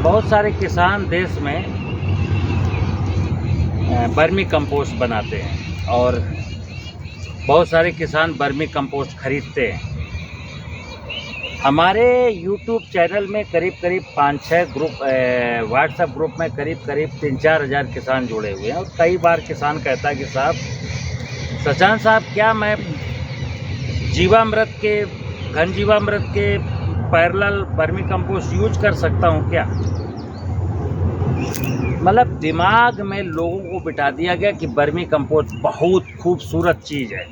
बहुत सारे किसान देश में वर्मी कंपोस्ट बनाते हैं और बहुत सारे किसान वर्मी कंपोस्ट खरीदते हैं। हमारे YouTube चैनल में करीब 5-6 ग्रुप, व्हाट्सएप ग्रुप में करीब 3-4 हज़ार किसान जुड़े हुए हैं। और कई बार किसान कहता है कि साहब, सचान साहब, क्या मैं जीवामृत के, घन जीवामृत के पैरेलल वर्मी कंपोस्ट यूज कर सकता हूँ क्या? मतलब दिमाग में लोगों को बिठा दिया गया कि वर्मी कंपोस्ट बहुत खूबसूरत चीज़ है।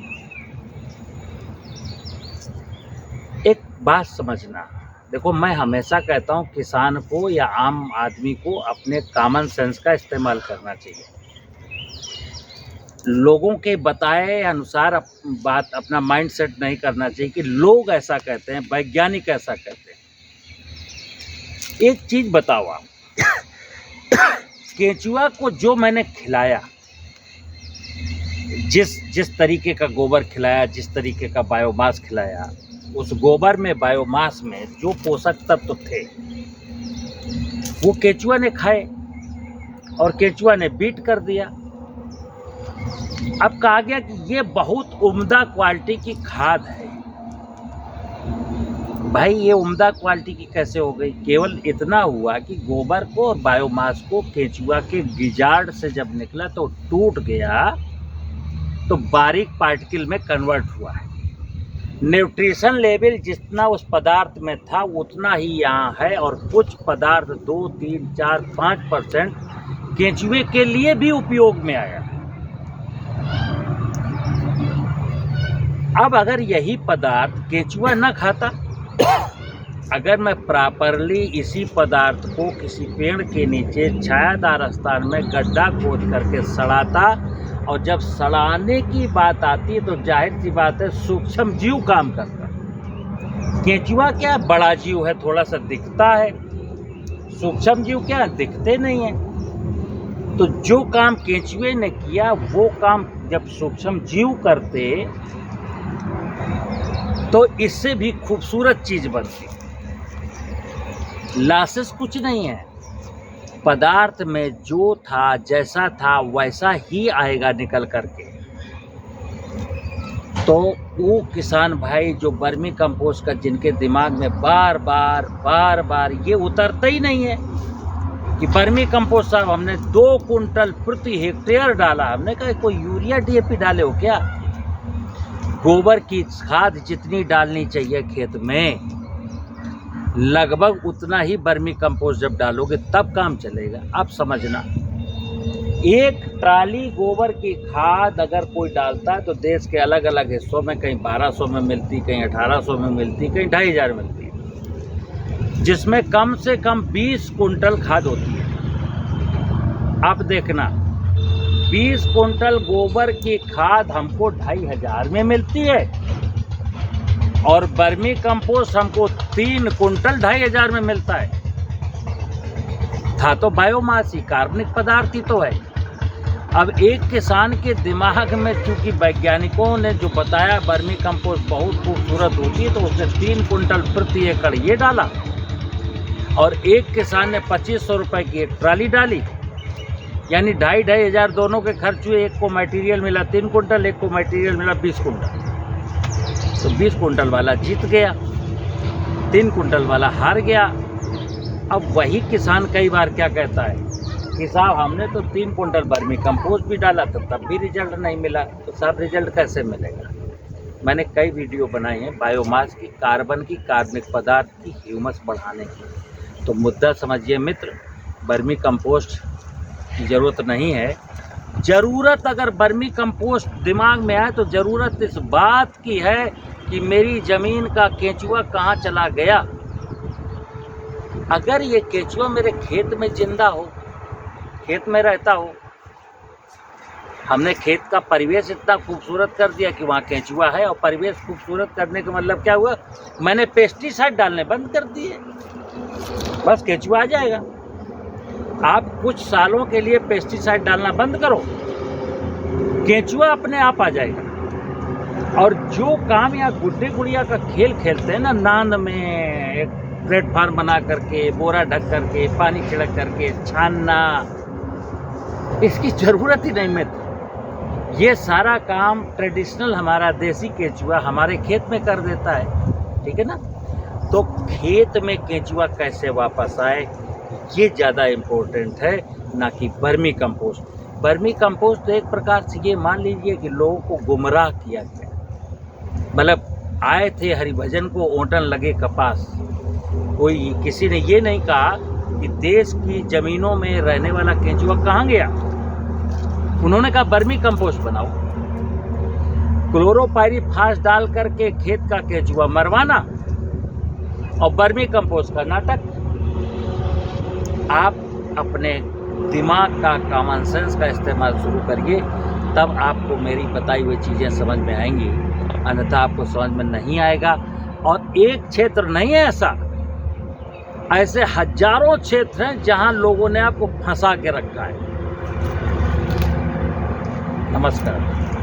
एक बात समझना, देखो, मैं हमेशा कहता हूँ किसान को या आम आदमी को अपने कॉमन सेंस का इस्तेमाल करना चाहिए। लोगों के बताए अनुसार बात, अपना माइंडसेट नहीं करना चाहिए कि लोग ऐसा कहते हैं, वैज्ञानिक ऐसा कहते हैं। एक चीज़ बताओ आप, केंचुआ को जो मैंने खिलाया, जिस तरीके का गोबर खिलाया, जिस तरीके का बायोमास खिलाया, उस गोबर में, बायोमास में जो पोषक तत्व थे वो केंचुआ ने खाए और केंचुआ ने बीट कर दिया। अब कहा गया कि ये बहुत उम्दा क्वालिटी की खाद है। भाई, ये उम्दा क्वालिटी की कैसे हो गई? केवल इतना हुआ कि गोबर को और बायोमास को केंचुआ के गिजार्ड से जब निकला तो टूट गया, तो बारीक पार्टिकल में कन्वर्ट हुआ है। न्यूट्रिशन लेवल जितना उस पदार्थ में था उतना ही यहाँ है, और कुछ पदार्थ 2, 3, 4, 5% केंचुए के लिए भी उपयोग में आया। अब अगर यही पदार्थ केंचुआ न खाता, अगर मैं प्रॉपरली इसी पदार्थ को किसी पेड़ के नीचे छायादार स्थान में गड्ढा खोद करके सड़ाता, और जब सड़ाने की बात आती है तो जाहिर सी बात है सूक्ष्म जीव काम करता है। केंचुआ क्या बड़ा जीव है, थोड़ा सा दिखता है। सूक्ष्म जीव क्या दिखते नहीं है। तो जो काम केंचुए ने किया वो काम जब सूक्ष्म जीव करते तो इससे भी खूबसूरत चीज बनती। लॉसेस कुछ नहीं है, पदार्थ में जो था, जैसा था वैसा ही आएगा निकल करके। तो वो किसान भाई जो वर्मी कंपोस्ट का, जिनके दिमाग में बार बार ये उतरता ही नहीं है कि वर्मी कंपोस्ट साहब हमने 2 कुंटल प्रति हेक्टेयर डाला, हमने कहा कोई यूरिया DAP डाले हो क्या? गोबर की खाद जितनी डालनी चाहिए खेत में, लगभग उतना ही वर्मी कंपोस्ट जब डालोगे तब काम चलेगा। अब समझना, एक ट्राली गोबर की खाद अगर कोई डालता है तो देश के अलग अलग हिस्सों में कहीं 1200 में मिलती, कहीं 1800 में मिलती, कहीं 2500 मिलती है, जिसमें कम से कम 20 कुंटल खाद होती है। अब देखना, 20 कुंटल गोबर की खाद हमको 2500 में मिलती है और वर्मी कंपोस्ट हमको 3 कुंटल 2500 में मिलता है। था तो बायोमास ही, कार्बनिक पदार्थ ही तो है। अब एक किसान के दिमाग में चूंकि वैज्ञानिकों ने जो बताया वर्मी कंपोस्ट बहुत खूबसूरत होती है, तो उसने 3 कुंटल प्रति एकड़ ये डाला, और एक किसान ने 2500 रुपये की एक ट्राली डाली, यानी 2500 दोनों के खर्च हुए। एक को मटेरियल मिला 3 कुंटल, एक को मटेरियल मिला 20 कुंटल। तो 20 कुंटल वाला जीत गया, 3 कुंटल वाला हार गया। अब वही किसान कई बार क्या कहता है कि साहब हमने तो 3 कुंटल वर्मी कंपोस्ट भी डाला तो तब भी रिजल्ट नहीं मिला। तो साहब रिजल्ट कैसे मिलेगा? मैंने कई वीडियो बनाई हैं बायोमास की, कार्बन की, कार्बनिक पदार्थ की, ह्यूमस बढ़ाने की। तो मुद्दा समझिए मित्र, वर्मी कंपोस्ट की ज़रूरत नहीं है। ज़रूरत अगर वर्मी कंपोस्ट दिमाग में आए तो ज़रूरत इस बात की है कि मेरी ज़मीन का केंचुआ कहाँ चला गया। अगर ये केंचुआ मेरे खेत में जिंदा हो, खेत में रहता हो, हमने खेत का परिवेश इतना खूबसूरत कर दिया कि वहाँ केंचुआ है, और परिवेश खूबसूरत करने का मतलब क्या हुआ? मैंने पेस्टिसाइड डालने बंद कर दिए, बस केंचुआ आ जाएगा। आप कुछ सालों के लिए पेस्टिसाइड डालना बंद करो, केंचुआ अपने आप आ जाएगा। और जो काम यहाँ गुड्डे गुड़िया का खेल खेलते हैं ना, नांद में प्लेटफार्म बना करके, बोरा ढक करके, पानी छिड़क करके छानना, इसकी ज़रूरत ही नहीं मित्र। ये सारा काम ट्रेडिशनल हमारा देसी केंचुआ हमारे खेत में कर देता है, ठीक है ना। तो खेत में केंचुआ कैसे वापस आए, ये ज़्यादा इम्पोर्टेंट है, ना कि वर्मी कंपोस्ट। वर्मी कंपोस्ट तो एक प्रकार से ये मान लीजिए कि लोगों को गुमराह किया गया, मतलब आए थे हरिभजन को ओंटन लगे कपास। कोई किसी ने ये नहीं कहा कि देश की ज़मीनों में रहने वाला केंचुआ कहाँ गया। उन्होंने कहा वर्मी कंपोस्ट बनाओ, क्लोरोपाइरीफास डाल करके खेत का केंचुआ मरवाना और वर्मी कंपोस्ट का नाटक। आप अपने दिमाग का, कॉमन सेंस का इस्तेमाल शुरू करिए, तब आपको मेरी बताई हुई चीज़ें समझ में आएंगी, अन्यथा आपको समझ में नहीं आएगा। और एक क्षेत्र नहीं है ऐसा, ऐसे हजारों क्षेत्र हैं जहां लोगों ने आपको फंसा के रखा है। नमस्कार।